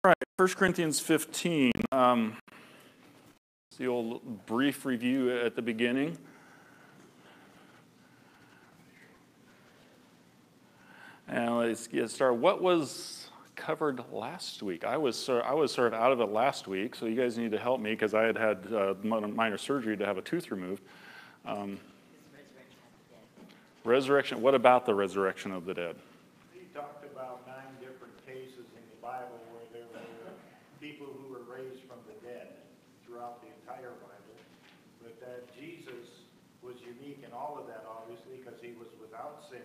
All right, 1 Corinthians 15. The old brief review at the beginning. And let's get started. What was covered last week? I was sort of out of it last week, so you guys need to help me because I had minor surgery to have a tooth removed. Resurrection. What about the resurrection of the dead? He talked about 9 different cases in the Bible where there were people who were raised from the dead throughout the entire Bible, but that Jesus was unique in all of that, obviously, because he was without sin,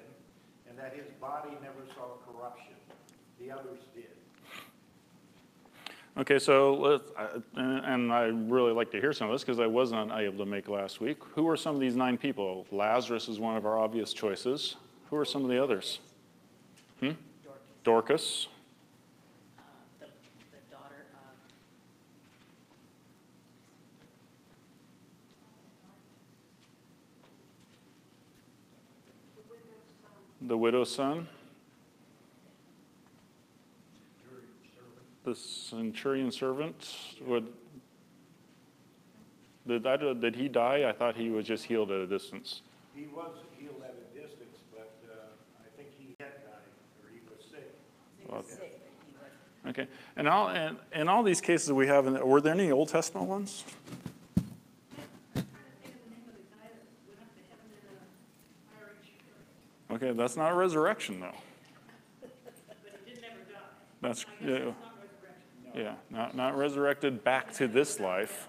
and that his body never saw corruption. The others did. Okay, so and I really like to hear some of this because I wasn't able to make last week. Who are some of these 9 people? Lazarus is one of our obvious choices. Who are some of the others? Dorcas. The daughter of The widow's son. The centurion servant. Did he die? I thought he was just healed at a distance. He was healed at a distance, but I think he had died, or he was sick. He was sick, but he was. Okay, and all these cases we have, were there any Old Testament ones? Okay, that's not a resurrection, though. But he did never die. That's I guess it's not resurrection. yeah, not resurrected back to this life.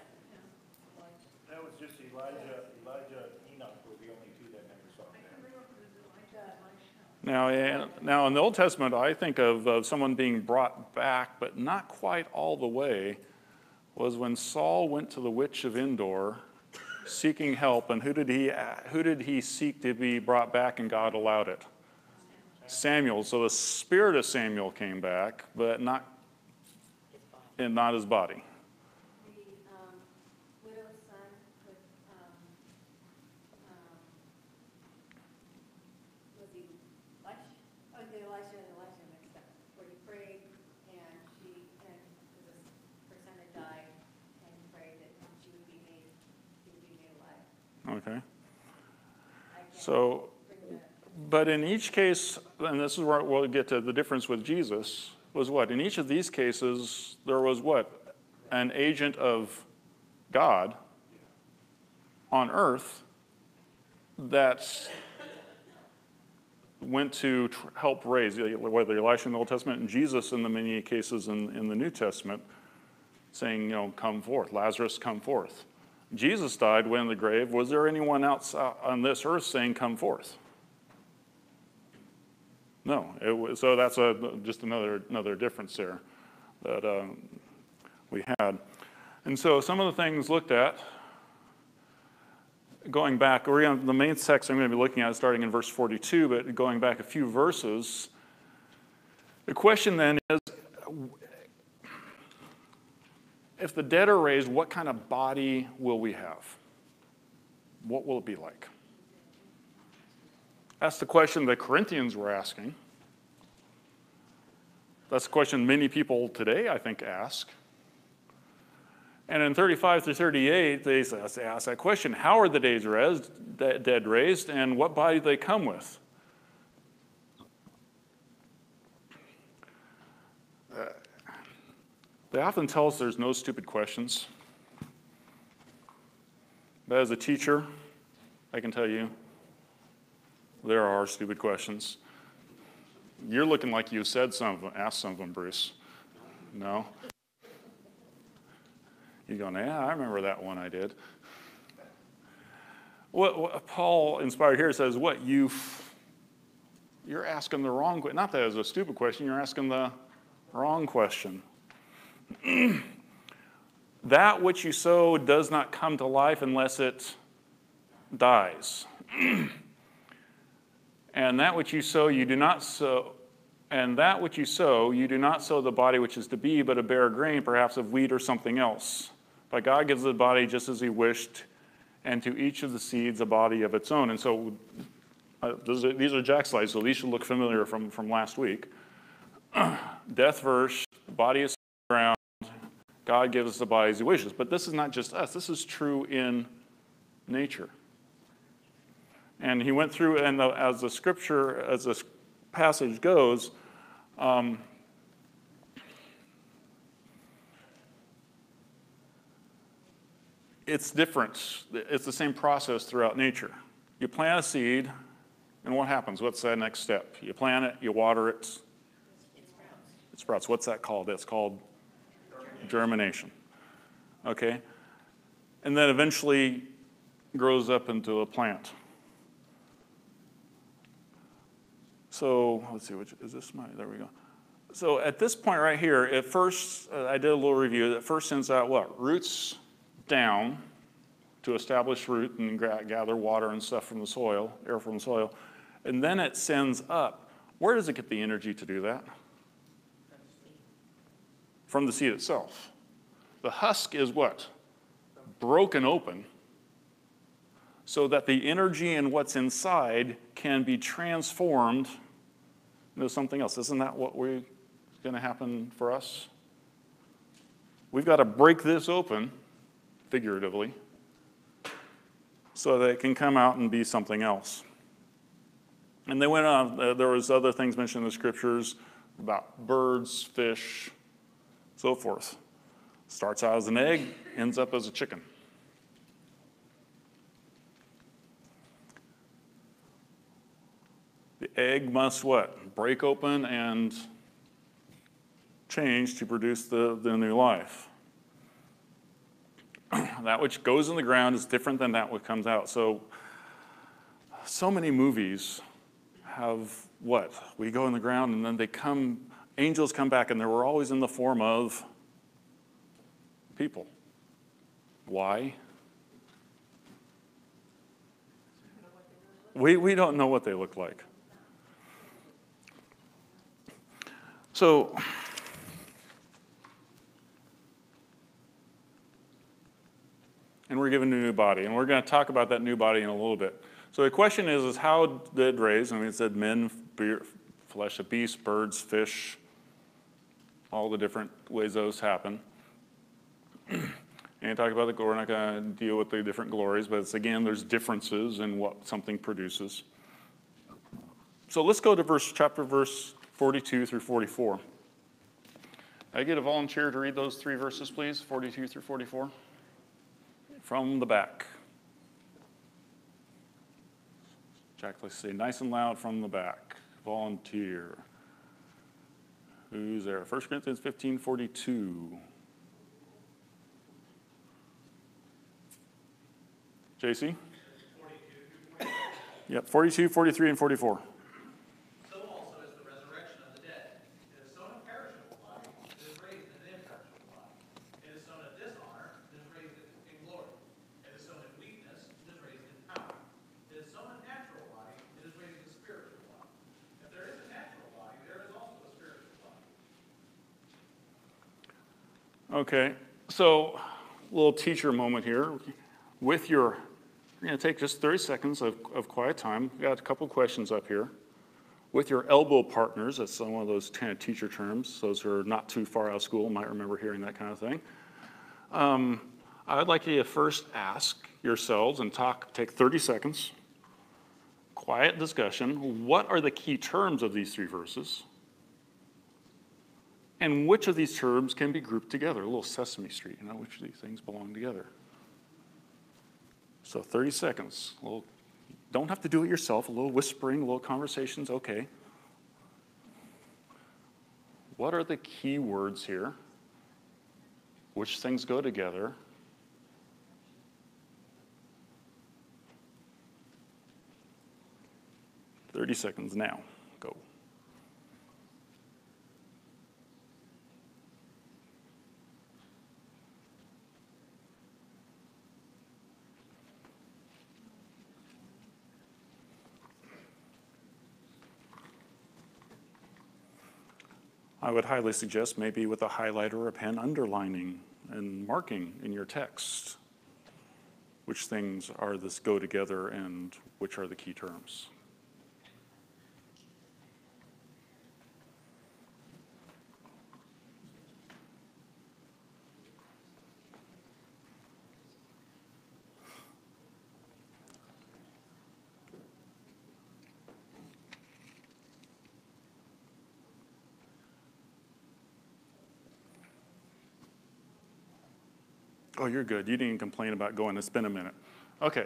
That was just Elijah, and Enoch were the only 2 that never saw that. Now in the Old Testament, I think of someone being brought back, but not quite all the way, was when Saul went to the witch of Endor seeking help, and who did he seek to be brought back, and God allowed it? Samuel. So the spirit of Samuel came back, but not his body. The widow's son with, was he Elisha? Oh, the Elisha mixed up. Where he prayed and her son had died, and he prayed that she would be made alive. Okay. So, but in each case, and this is where we'll get to the difference with Jesus, was what? In each of these cases, there was what? An agent of God on earth that went to help raise, whether Elisha in the Old Testament and Jesus in the many cases in the New Testament, saying, come forth, Lazarus, come forth. Jesus died, went in the grave. Was there anyone else on this earth saying, come forth? No. So that's just another difference there that we had. And so some of the things looked at, going back, the main text I'm going to be looking at is starting in verse 42, but going back a few verses, the question then is, if the dead are raised, what kind of body will we have? What will it be like? That's the question the Corinthians were asking. That's the question many people today, I think, ask. And in 35 through 38, they ask that question, how are the dead raised, and what body do they come with? They often tell us there's no stupid questions. But as a teacher, I can tell you, there are stupid questions. You're looking like you said some of them, asked some of them, Bruce. No? You're going, yeah, I remember that one I did. What Paul inspired here says, you're asking the wrong question. Not that it's a stupid question, you're asking the wrong question. That which you sow does not come to life unless it dies. And that which you sow, you do not sow. And that which you sow, you do not sow the body which is to be, but a bare grain, perhaps of wheat or something else. But God gives the body just as he wished, and to each of the seeds a body of its own. And so these are Jack's slides, so these should look familiar from last week. Death verse, body is ground. God gives us the bodies he wishes. But this is not just us. This is true in nature. And he went through, and as the passage goes, it's different. It's the same process throughout nature. You plant a seed, and what happens? What's that next step? You plant it, you water it. It sprouts. What's that called? It's called germination. Okay? And then eventually grows up into a plant. So let's see, which is this there we go. So at this point right here, at first, I did a little review. It first sends out what? Roots down to establish root and gather water and stuff from the soil, air from the soil. And then it sends up. Where does it get the energy to do that? From the seed itself. The husk is what? Broken open so that the energy in what's inside can be transformed into something else. Isn't that what we're going to happen for us? We've got to break this open, figuratively, so that it can come out and be something else. And they went on, there was other things mentioned in the scriptures about birds, fish, so forth. Starts out as an egg, ends up as a chicken. The egg must what? Break open and change to produce the new life. That which goes in the ground is different than that which comes out. So many movies have what? We go in the ground and then angels come back, and they were always in the form of people. Why? We don't know what they look like. So, and we're given a new body, and we're going to talk about that new body in a little bit. So the question is how did it raise? I mean, it said men, flesh of beasts, birds, fish, all the different ways those happen. And talk about we're not going to deal with the different glories, but it's, again, there's differences in what something produces. So let's go to chapter verse 42 through 44. I get a volunteer to read those three verses, please, 42 through 44, from the back. Jack, let's say nice and loud from the back. Volunteer. Who's there? 1 Corinthians 15:42. JC? 42. Yep, 42, 43, and 44. So also is the resurrection of the dead. It is sown a perishable body, it is raised in an imperishable body. It is sown a dishonor, it is raised in glory. It is sown in weakness, it is raised in power. It is sown a natural body, it is raised a spiritual body. If there is a natural body, there is also a spiritual body. Okay, so a little teacher moment here. We're going to take just 30 seconds of quiet time. We've got a couple questions up here. With your elbow partners, that's one of those kind of teacher terms. Those who are not too far out of school might remember hearing that kind of thing. I would like you to first ask yourselves and take 30 seconds, quiet discussion. What are the key terms of these three verses? And which of these terms can be grouped together? A little Sesame Street, which of these things belong together? So 30 seconds. Don't have to do it yourself. A little whispering, a little conversation's okay. What are the key words here? Which things go together? "30 seconds now. Go." I would highly suggest maybe with a highlighter or a pen underlining and marking in your text which things are this go together and which are the key terms. Oh, you're good. You didn't even complain about going. It's been a minute. Okay.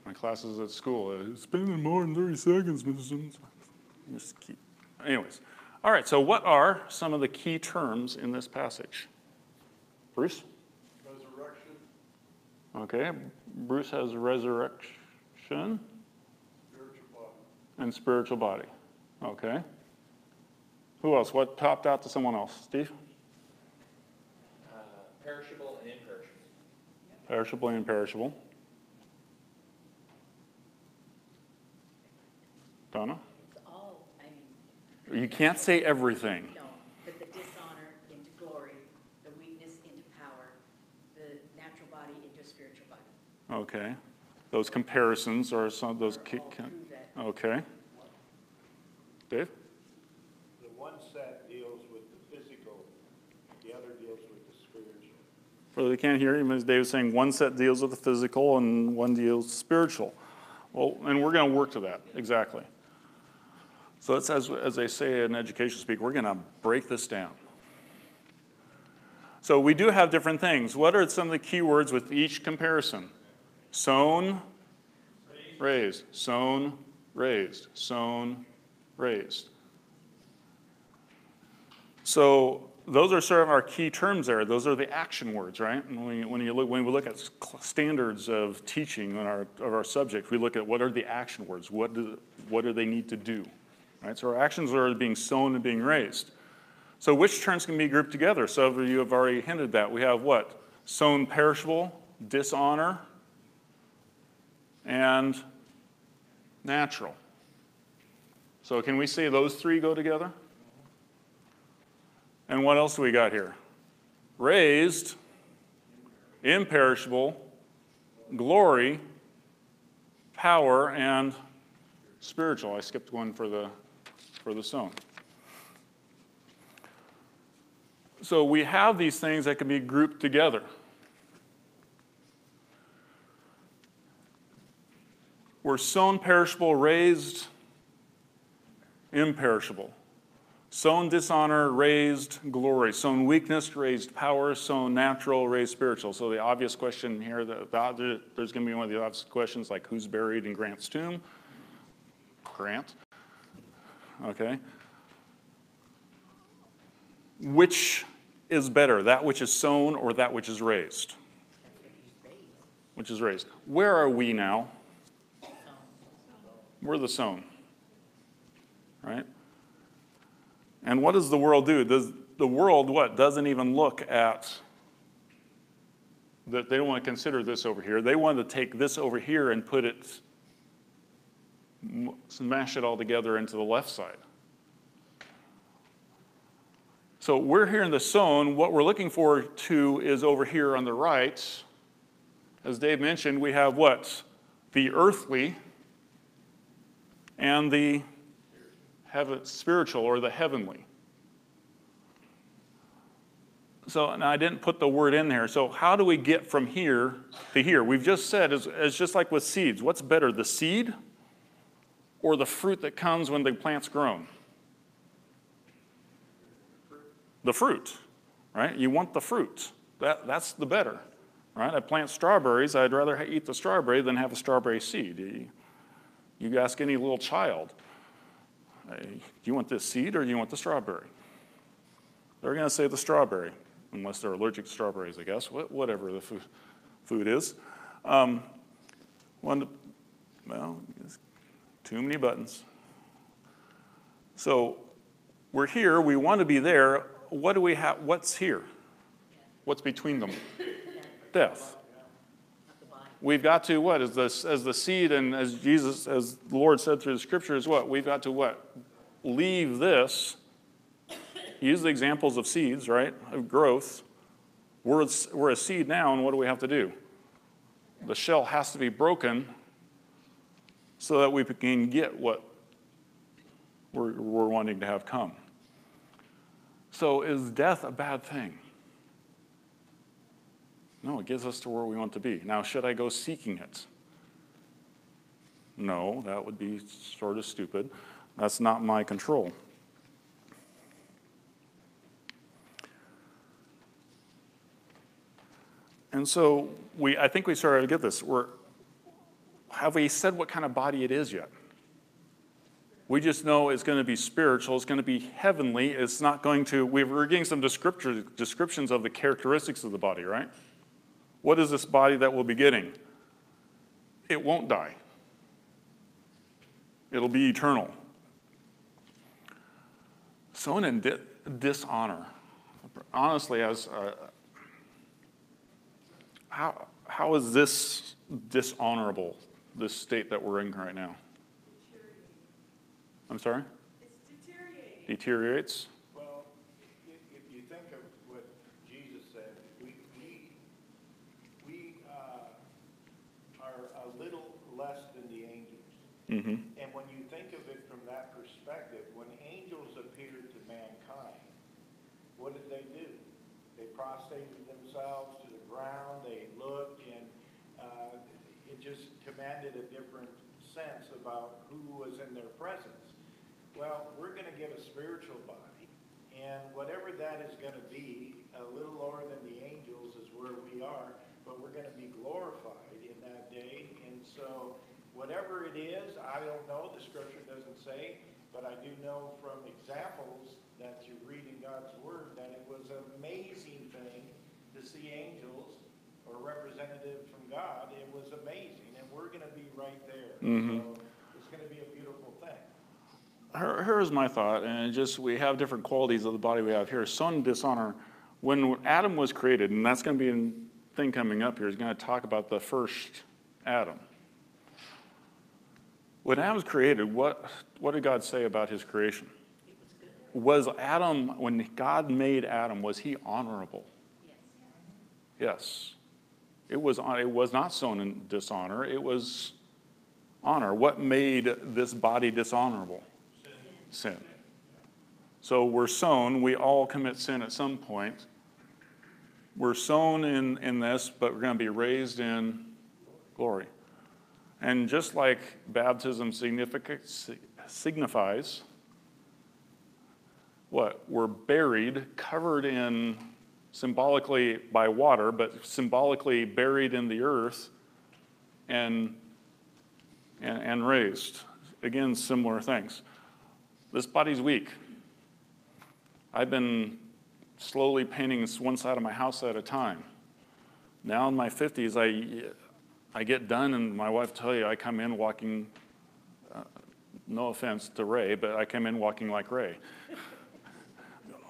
My classes at school, it's been more than 30 seconds, Mrs. Simmons. Just keep. Anyways. All right, so what are some of the key terms in this passage? Bruce? Resurrection. Okay. Bruce has resurrection Spiritual body. and spiritual body. Okay. Who else? What popped out to someone else? Steve? Perishable and imperishable. Perishable and imperishable. Donna? It's all, I mean, You can't say everything. no, but the dishonor into glory, the weakness into power, the natural body into spiritual body. Okay. Those comparisons are some of those. All through that. Okay. Dave? The one set deals with the physical, the other deals with the spiritual. For those who can't hear you, as Dave was saying, one set deals with the physical and one deals with spiritual. Well, and we're going to work to that, exactly. So it's as they say in education speak, we're going to break this down. So we do have different things. What are some of the key words with each comparison? Sown, raised. Sown, raised. Sown, raised. So those are sort of our key terms there. Those are the action words, right? And when we look at standards of teaching of our subject, we look at what are the action words. What do they need to do? Right? So our actions are being sown and being raised. So which terms can be grouped together? Some of you have already hinted that. We have what? Sown perishable, dishonor, and natural. So can we say those three go together? And what else do we got here? Raised, imperishable, glory, power, and spiritual. I skipped one for the sown. So we have these things that can be grouped together. We're sown perishable, raised imperishable. Sown dishonor, raised glory. Sown weakness, raised power. Sown natural, raised spiritual. So the obvious question here, there's going to be one of the obvious questions like who's buried in Grant's tomb? Grant. Okay. Which is better, that which is sown or that which is raised? Which is raised. Where are we now? We're the sown. Right? And what does the world do? Does the world, what, doesn't even look at that? They don't want to consider this over here. They want to take this over here and put it, smash it all together into the left side. So we're here in the sown. What we're looking forward to is over here on the right. As Dave mentioned, we have what? The earthly and the spiritual or the heavenly. So, and I didn't put the word in there. So how do we get from here to here? We've just said, it's just like with seeds. What's better, the seed or the fruit that comes when the plant's grown? The fruit, right? You want the fruit. That's the better, right? I plant strawberries. I'd rather eat the strawberry than have a strawberry seed. You ask any little child, do you want this seed or do you want the strawberry? They're going to say the strawberry, unless they're allergic to strawberries, I guess, whatever the food is. Well, too many buttons. So we're here, we want to be there. What do we have? What's here? What's between them? Death. We've got to what? As the seed and as the Lord said through the scriptures, what? We've got to what? Leave this. Use the examples of seeds, right? Of growth. We're a seed now, and what do we have to do? The shell has to be broken so that we can get what we're wanting to have come. So is death a bad thing? No, it gets us to where we want to be. Now, should I go seeking it? No, that would be sort of stupid. That's not my control. And so I think we started to get this. Have we said what kind of body it is yet? We just know it's going to be spiritual, it's going to be heavenly, it's not going to, we're getting some descriptions of the characteristics of the body, right? What is this body that we'll be getting? It won't die. It'll be eternal. Sown in dishonor. Honestly, how is this dishonorable, this state that we're in right now? I'm sorry? It's deteriorating. Deteriorates? Well, if you think of what Jesus said, we are a little less than the angels. Mm-hmm. And when you think of it from that perspective, when angels appeared to mankind, what did they do? They prostrated themselves to the ground, they looked, and it just commanded a different sense about who was in their presence. Well, we're going to get a spiritual body, and whatever that is going to be, a little lower than the angels is where we are, but we're going to be glorified in that day. And so whatever it is, I don't know, the scripture doesn't say, but I do know from examples that you read in God's word that it was an amazing thing to see angels or representatives from God. It was amazing, and we're going to be right there. Mm-hmm. So it's going to be a beautiful thing. Here's my thought, and we have different qualities of the body we have here. Sown in dishonor. When Adam was created, and that's going to be a thing coming up here, is going to talk about the first Adam. When Adam was created, what did God say about his creation? Was Adam, when God made Adam, was he honorable? Yes. It was not sown in dishonor. It was honor. What made this body dishonorable? Sin. So we're sown. We all commit sin at some point. We're sown in this, but we're going to be raised in glory. And just like baptism signifies what? We're buried, covered in, symbolically by water, but symbolically buried in the earth and raised. Again, similar things. This body's weak. I've been slowly painting one side of my house at a time. Now in my 50s, I get done, and my wife will tell you I come in walking, no offense to Ray, but I come in walking like Ray.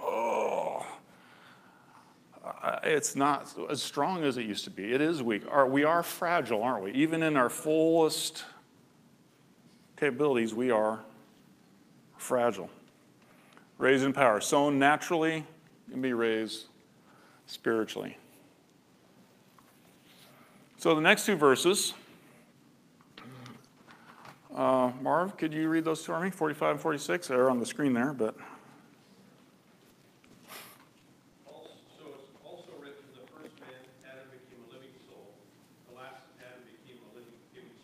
Oh, it's not as strong as it used to be. It is weak. We are fragile, aren't we? Even in our fullest capabilities, we are fragile. Raised in power. Sown naturally can be raised spiritually. So the next two verses, Marv, could you read those for me? 45 and 46. They're on the screen there, but. So it's also written, the first man, Adam, became a living soul. The last Adam became a living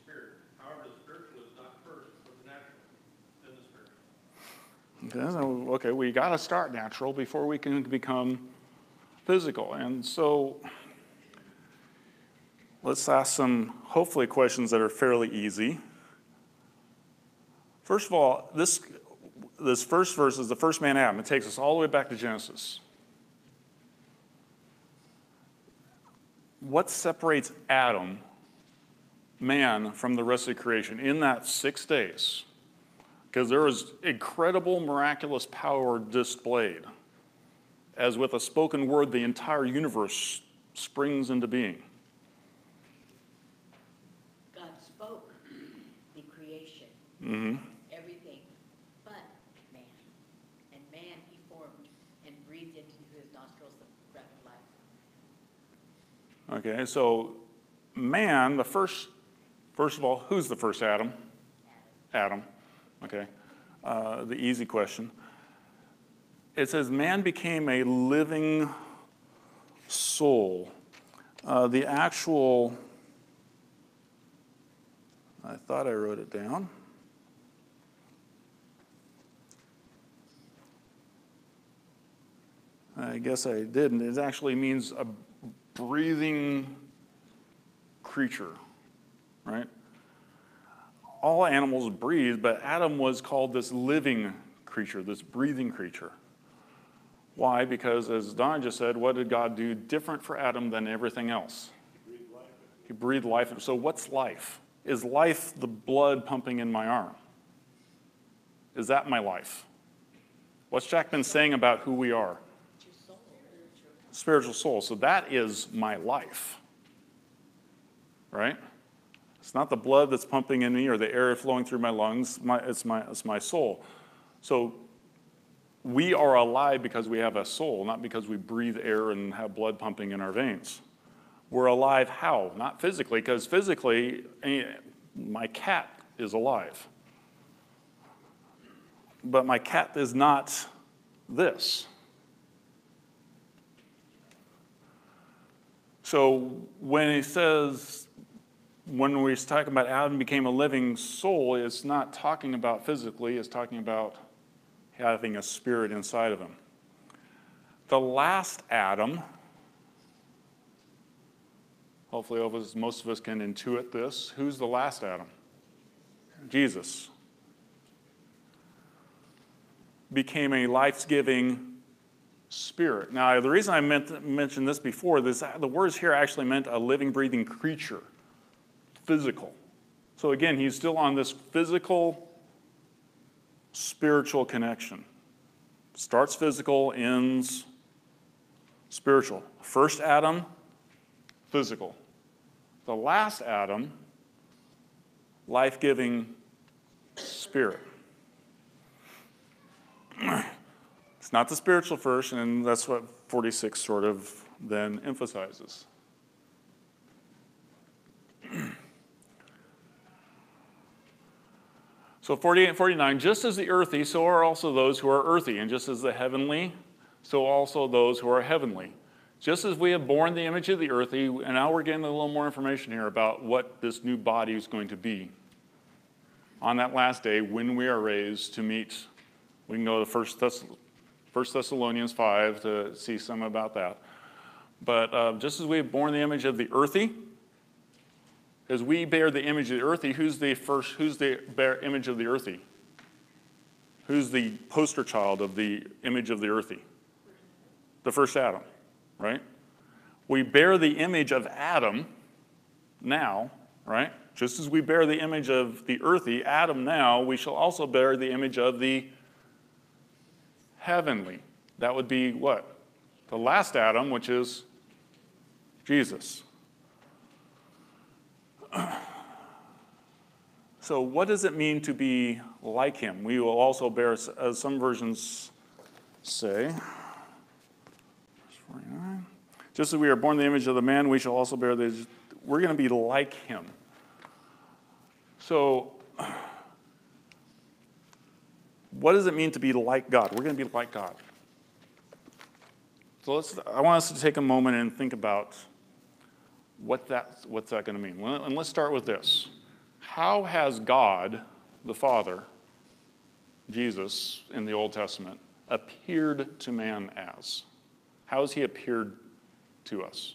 spirit. However, the spiritual is not first, but the natural, then the spiritual. Okay, we got to start natural before we can become physical. And so let's ask some, hopefully, questions that are fairly easy. First of all, this first verse is the first man, Adam. It takes us all the way back to Genesis. What separates Adam, man, from the rest of creation in that 6 days? Because there was incredible, miraculous power displayed. As with a spoken word, the entire universe springs into being. God spoke the creation, Mm-hmm. everything but man. And man he formed and breathed into his nostrils the breath of life. Okay, so man, first of all, who's the first Adam? Adam. Okay, the easy question. It says man became a living soul. The actual, I thought I wrote it down. I guess I didn't. It actually means breathing creature, right? All animals breathe, but Adam was called this living creature, this breathing creature. Why? Because as Don just said, what did God do different for Adam than everything else? He breathed life. So what's life? Is life the blood pumping in my arm? Is that my life? What's Jack been saying about who we are? Spiritual soul. So that is my life, right? It's not the blood that's pumping in me or the air flowing through my lungs. It's my soul. So we are alive because we have a soul, not because we breathe air and have blood pumping in our veins. We're alive how? Not physically, because physically, my cat is alive. But my cat is not this. So when he says, when we're talking about Adam became a living soul, it's not talking about physically, it's talking about having a spirit inside of him. The last Adam, hopefully most of us can intuit this. Who's the last Adam? Jesus. Became a life-giving spirit. Now, the reason I mentioned this before, the words here actually meant a living, breathing creature, physical. So again, he's still on this physical, spiritual connection. Starts physical, ends spiritual. First Adam, physical. The last Adam, life-giving spirit. It's not the spiritual first, and that's what 46 sort of then emphasizes. So 48 and 49, just as the earthy, so are also those who are earthy, and just as the heavenly, so also those who are heavenly. Just as we have borne the image of the earthy, and now we're getting a little more information here about what this new body is going to be. On that last day, when we are raised to meet, we can go to 1 Thessalonians 5 to see some about that. But just as we have borne the image of the earthy, as we bear the image of the earthy, who's the image of the earthy? Who's the poster child of the image of the earthy? The first Adam, right? We bear the image of Adam now, right? Just as we bear the image of the earthy, Adam now, we shall also bear the image of the heavenly. That would be what? The last Adam, which is Jesus. So what does it mean to be like him? We will also bear, as some versions say, verse 49, just as we are born in the image of the man, we shall also bear the, we're going to be like him. So what does it mean to be like God? We're going to be like God. So I want us to take a moment and think about what's that going to mean. And let's start with this. How has God, the Father, Jesus in the Old Testament, appeared to man as? How has he appeared to us?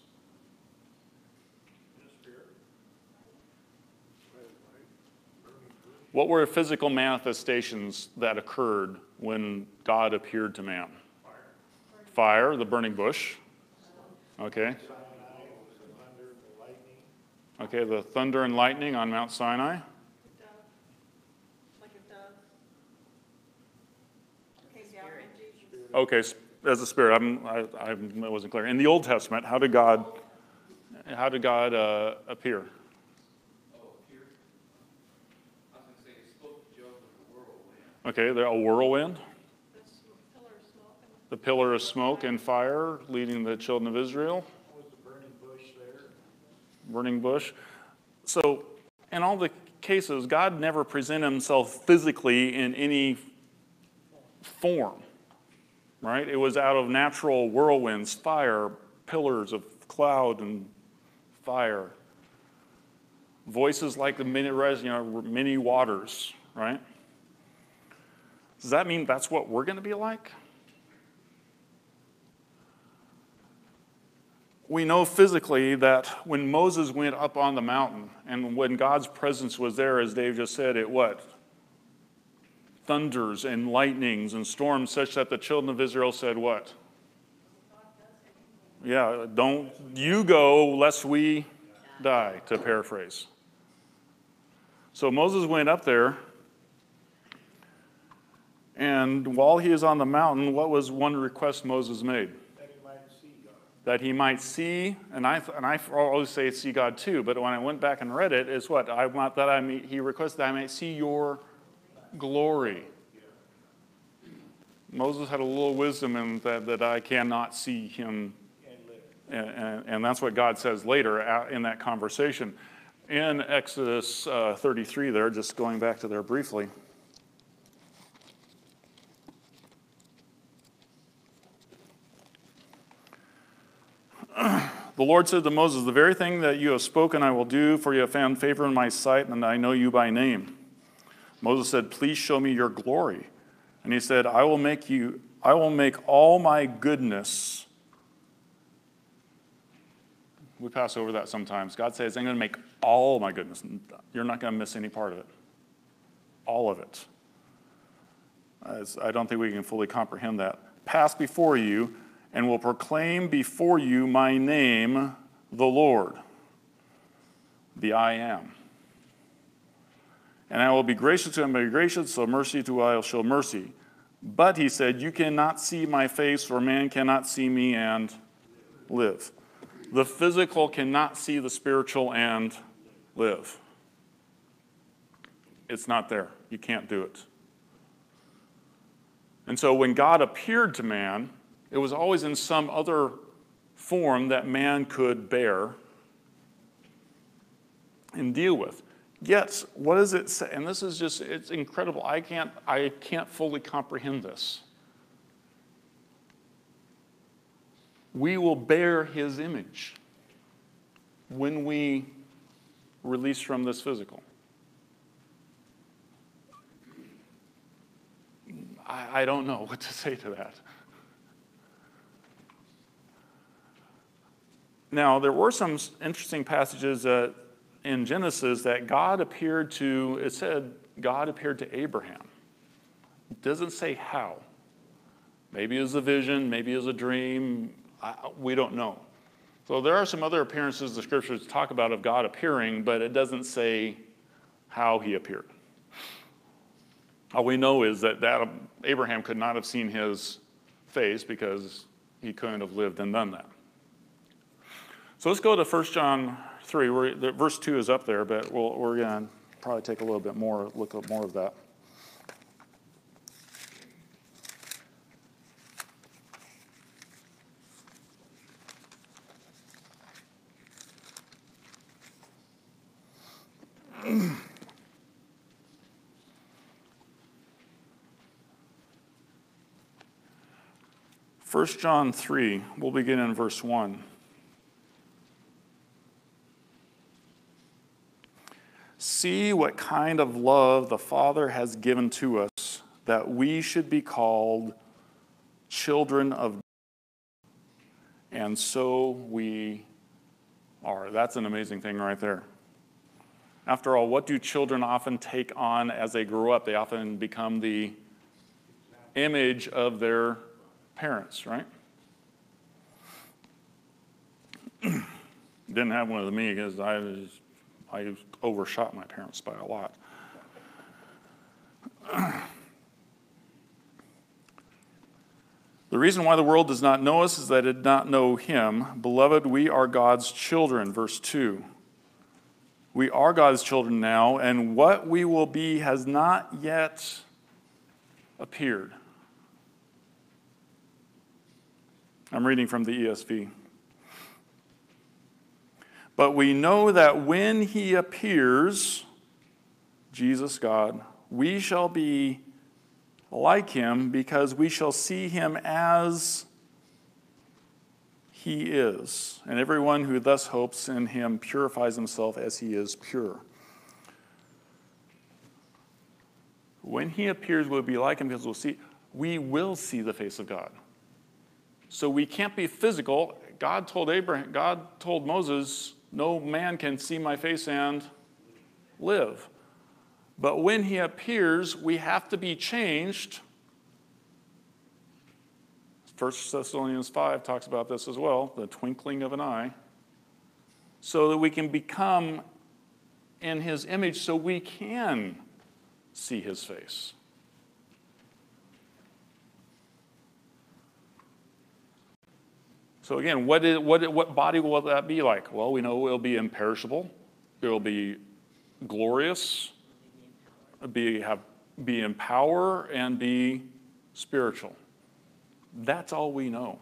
What were physical manifestations that occurred when God appeared to man? Fire, the burning bush. Okay. Okay, the thunder and lightning on Mount Sinai. Like a dove. Came down from Jesus. Okay, as a spirit. I wasn't clear. In the Old Testament, how did God appear? Okay, a whirlwind. The pillar of smoke and fire leading the children of Israel. Was the burning bush there? Burning bush. So, in all the cases, God never presented himself physically in any form, right? It was out of natural whirlwinds, fire, pillars of cloud and fire, voices like the many waters, right? Does that mean that's what we're going to be like? we know physically that when Moses went up on the mountain and when God's presence was there, as Dave just said, it what? Thunders and lightnings and storms such that the children of Israel said what? Yeah, don't you go lest we die, to paraphrase. So Moses went up there, and while he is on the mountain, what was one request Moses made? That he might see God. That he might see, and I always say see God too, but when I went back and read it, it's what? I want that he requested that I might see your glory. Moses had a little wisdom in that I cannot see him. And that's what God says later in that conversation. In Exodus 33 there, just going back to there briefly. The Lord said to Moses, the very thing that you have spoken I will do, for you have found favor in my sight, and I know you by name. Moses said, please show me your glory. And he said, I will make all my goodness. We pass over that sometimes. God says, I'm going to make all my goodness. You're not going to miss any part of it. All of it. I don't think we can fully comprehend that. Pass before you and will proclaim before you my name, the Lord, the I am. And I will be gracious to him, be gracious, so mercy to I will show mercy. But he said, you cannot see my face, for man cannot see me and live. The physical cannot see the spiritual and live. It's not there. You can't do it. And so when God appeared to man, it was always in some other form that man could bear and deal with. Yet, what does it say? And this is just, it's incredible. I can't fully comprehend this. We will bear his image when we release from this physical. I don't know what to say to that. Now, there were some interesting passages in Genesis that God appeared to, it said God appeared to Abraham. It doesn't say how. Maybe it was a vision, maybe it was a dream. We don't know. So there are some other appearances the scriptures talk about of God appearing, but it doesn't say how he appeared. All we know is that Abraham could not have seen his face because he couldn't have lived and done that. So let's go to 1 John 3. Verse 2 is up there, but we're going to probably take a little bit more, look at more of that. First John 3, we'll begin in verse 1. See what kind of love the Father has given to us, that we should be called children of God. And so we are. That's an amazing thing right there. After all, what do children often take on as they grow up? They often become the image of their parents, right? Didn't have one with me because I overshot my parents by a lot. The reason why the world does not know us is that it did not know him. Beloved, we are God's children, verse 2. We are God's children now, and what we will be has not yet appeared. I'm reading from the ESV. But we know that when he appears, Jesus, God, we shall be like him because we shall see him as he is. And everyone who thus hopes in him purifies himself as he is pure. When he appears, we'll be like him because we will see the face of God. So we can't be physical God told Moses, no man can see my face and live. But when he appears, we have to be changed. 1 Thessalonians 5 talks about this as well, the twinkling of an eye, so that we can become in his image so we can see his face. So again, what body will that be like? Well, we know it will be imperishable. It will be glorious, be in power, and be spiritual. That's all we know.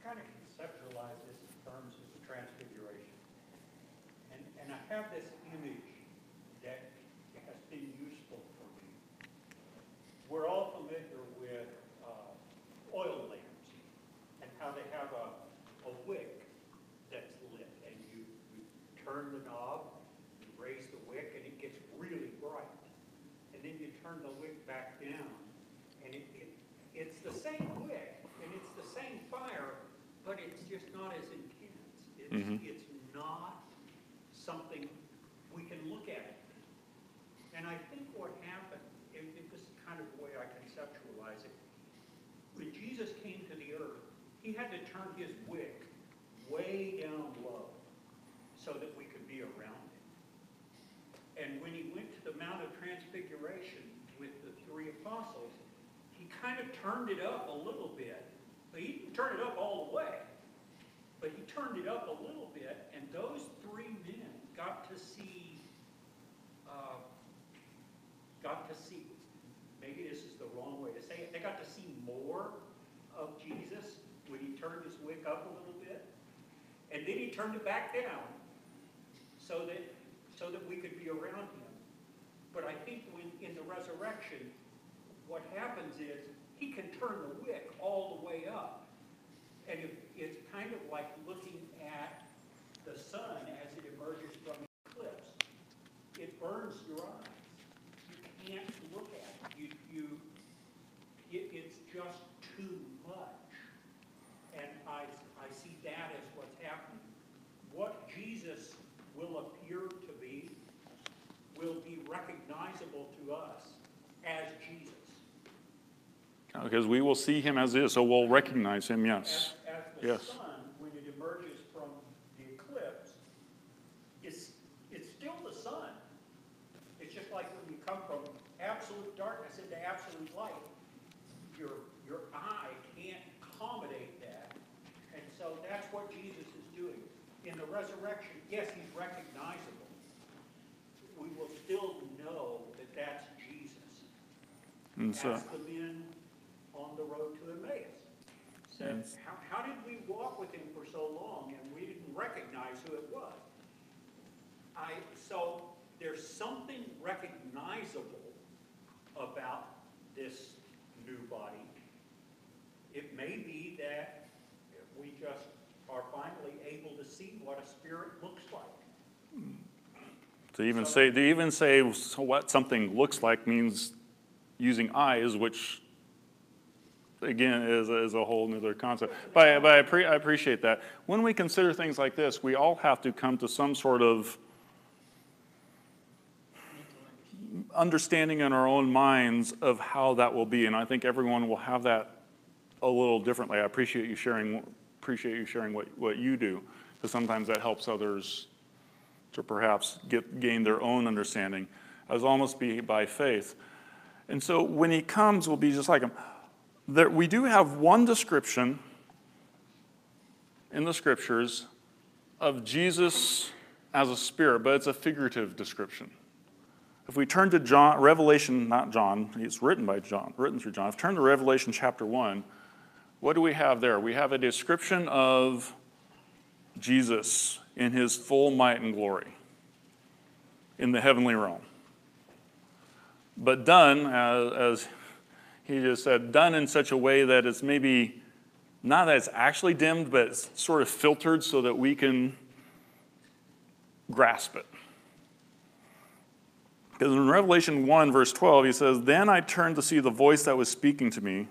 Kind of conceptualize this in terms of the transfiguration. And I have this image that has been useful for me. We're all familiar with oil lamps and how they have a wick that's lit, and you turn the knob, you raise the wick, and it gets really bright. And then you turn the wick back down, and it's the same wick, and it's the same fire, but it's just not as intense. It's not something we can look at. And I think what happened, if this is kind of the way I conceptualize it, when Jesus came to the earth, he had to turn his wick way down low so that we could be around him. And when he went to the Mount of Transfiguration with the three apostles, he kind of turned it up a little bit. But he didn't turn it up all the way, but he turned it up a little bit, and those three men got to see, maybe this is the wrong way to say it, they got to see more of Jesus when he turned his wick up a little bit, and then he turned it back down so that we could be around him. But I think when in the resurrection, what happens is he can turn the wick all the way up. And it's kind of like looking at the sun as it emerges from the eclipse. It burns your eyes. You can't look at it. It's just too much. And I see that as what's happening. What Jesus will appear to be will be recognizable to us as Jesus. Because we will see him as is, so we'll recognize him, yes. As the sun, when it emerges from the eclipse, it's still the sun. It's just like when you come from absolute darkness into absolute light, your eye can't accommodate that. And so that's what Jesus is doing. In the resurrection, yes, he's recognizable. We will still know that that's Jesus. And so, Ask the men on the road to Emmaus. Said, how did we walk with him for so long and we didn't recognize who it was? So there's something recognizable about this new body. It may be that we just are finally able to see what a spirit looks like. to even say what something looks like means using eyes, which again is a whole other concept. But I appreciate that. When we consider things like this, we all have to come to some sort of understanding in our own minds of how that will be, and I think everyone will have that a little differently. I appreciate you sharing what you do, because sometimes that helps others to perhaps gain their own understanding, as almost be by faith. And so when he comes, we'll be just like him. We do have one description in the scriptures of Jesus as a spirit, but it's a figurative description. If we turn to John, Revelation, not John, it's written by John, written through John. If we turn to Revelation chapter 1, what do we have there? We have a description of Jesus in his full might and glory in the heavenly realm. But done, as he just said, done in such a way that it's maybe, not that it's actually dimmed, but it's sort of filtered so that we can grasp it. Because in Revelation 1, verse 12, he says, "Then I turned to see the voice that was speaking to me.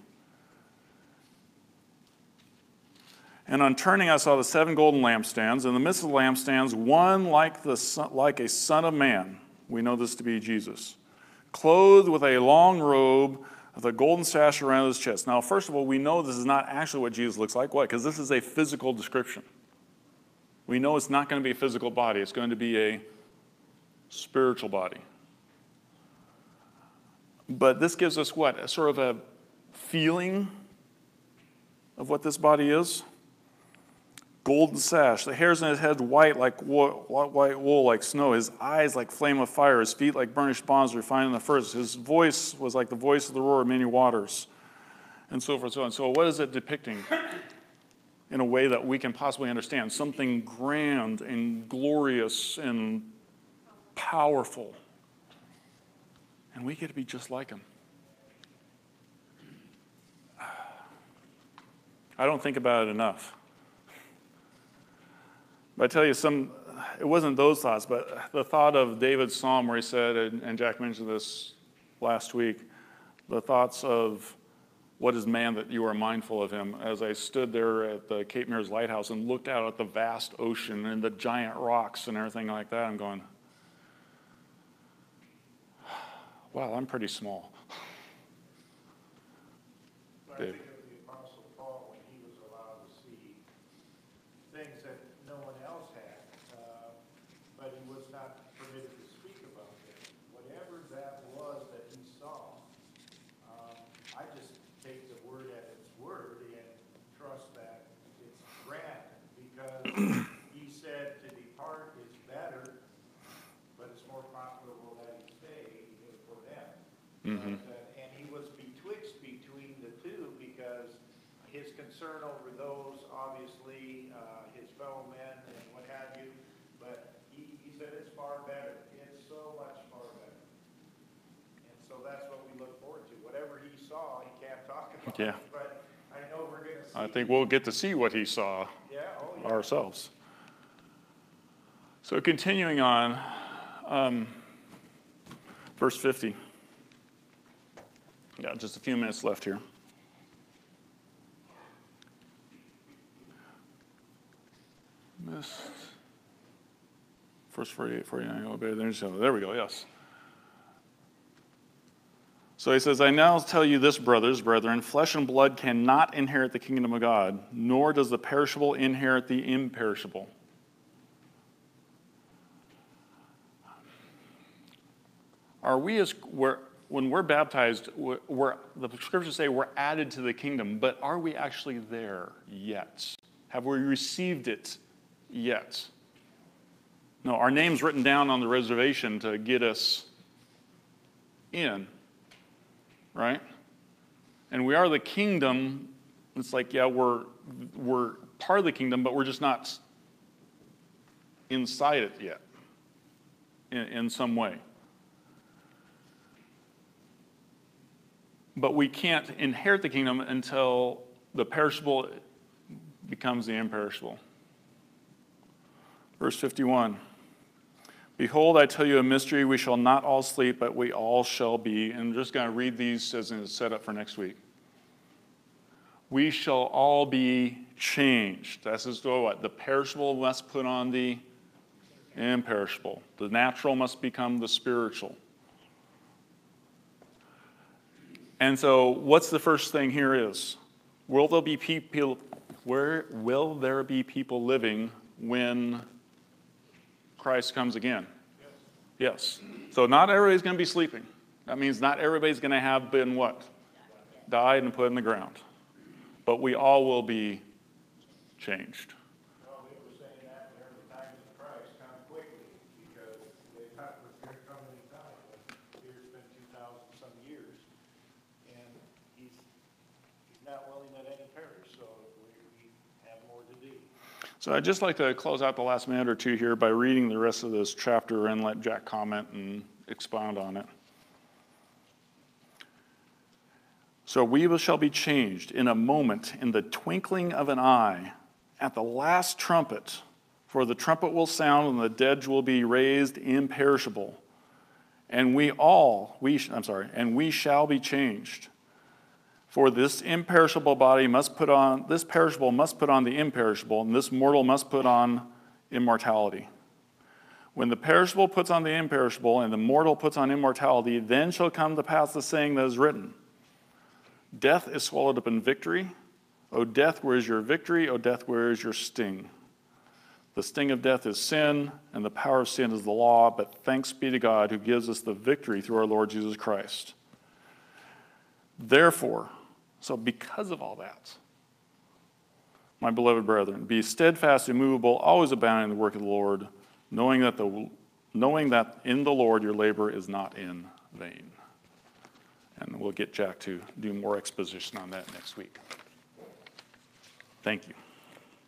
And on turning, I saw the 7 golden lampstands. In the midst of the lampstands, one like a son of man. We know this to be Jesus. Clothed with a long robe with a golden sash around his chest. Now, first of all, we know this is not actually what Jesus looks like. Why? Because this is a physical description. We know it's not going to be a physical body. It's going to be a spiritual body. But this gives us what? A sort of a feeling of what this body is. Golden sash. The hairs on his head white like white wool, like snow. His eyes like flame of fire. His feet like burnished bronze refined in the furnace. His voice was like the voice of the roar of many waters. And so forth and so on. So what is it depicting in a way that we can possibly understand? Something grand and glorious and powerful. And we get to be just like him. I don't think about it enough. But I tell you, it wasn't those thoughts, but the thought of David's psalm where he said, and Jack mentioned this last week, the thoughts of what is man that you are mindful of him. As I stood there at the Cape Mears Lighthouse and looked out at the vast ocean and the giant rocks and everything like that, I'm going, wow, I'm pretty small. I think of the Apostle Paul when he was allowed to see things that no one else had, but he was not permitted to speak about them. Whatever that was that he saw, I just take the word at its word and trust that it's grand, because he said to depart is better, but it's more profitable that he stay for them. Mm-hmm. And he was betwixt between the two, because his concern over those, obviously, his fellow men and what have you, but he said it's far better. It's so much far better. And so that's what we look forward to. Whatever he saw, he can't talk about Yeah. it, but I know we're going to see. I think we'll get to see what he saw Yeah. ourselves. So continuing on, verse 50. Got just a few minutes left here. Verse 48, 49, there we go, yes. So he says, I now tell you this, brethren, flesh and blood cannot inherit the kingdom of God, nor does the perishable inherit the imperishable. Are we when we're baptized, the scriptures say we're added to the kingdom, but are we actually there yet? Have we received it yet? No, our name's written down on the reservation to get us in, right? And we are the kingdom. It's like, yeah, we're part of the kingdom, but we're just not inside it yet in some way. But we can't inherit the kingdom until the perishable becomes the imperishable. Verse 51. Behold, I tell you a mystery. We shall not all sleep, but we all shall be. And I'm just going to read these as a setup for next week. We shall all be changed. That's just what? The perishable must put on the imperishable. The natural must become the spiritual. And so what's the first thing here is, will there be people living when Christ comes again? Yes. So not everybody's going to be sleeping. That means not everybody's going to have been what? Died and put in the ground. But we all will be changed. Well, they were saying that during the times of Christ come quickly, because they thought it was going to come any time. But here it's been 2,000 some years, and he's not willing that any perish, so we have more to do. So I'd just like to close out the last minute or two here by reading the rest of this chapter and let Jack comment and expound on it. So we shall be changed in a moment, in the twinkling of an eye, at the last trumpet. For the trumpet will sound, and the dead will be raised imperishable. And we shall be changed. For this imperishable body must put on, this perishable must put on the imperishable, and this mortal must put on immortality. When the perishable puts on the imperishable, and the mortal puts on immortality, then shall come to pass the saying that is written, Death is swallowed up in victory. O death, where is your victory? O death, where is your sting? The sting of death is sin, and the power of sin is the law, but thanks be to God who gives us the victory through our Lord Jesus Christ. Therefore, so because of all that, my beloved brethren, be steadfast, immovable, always abounding in the work of the Lord, knowing that in the Lord your labor is not in vain. And we'll get Jack to do more exposition on that next week. Thank you.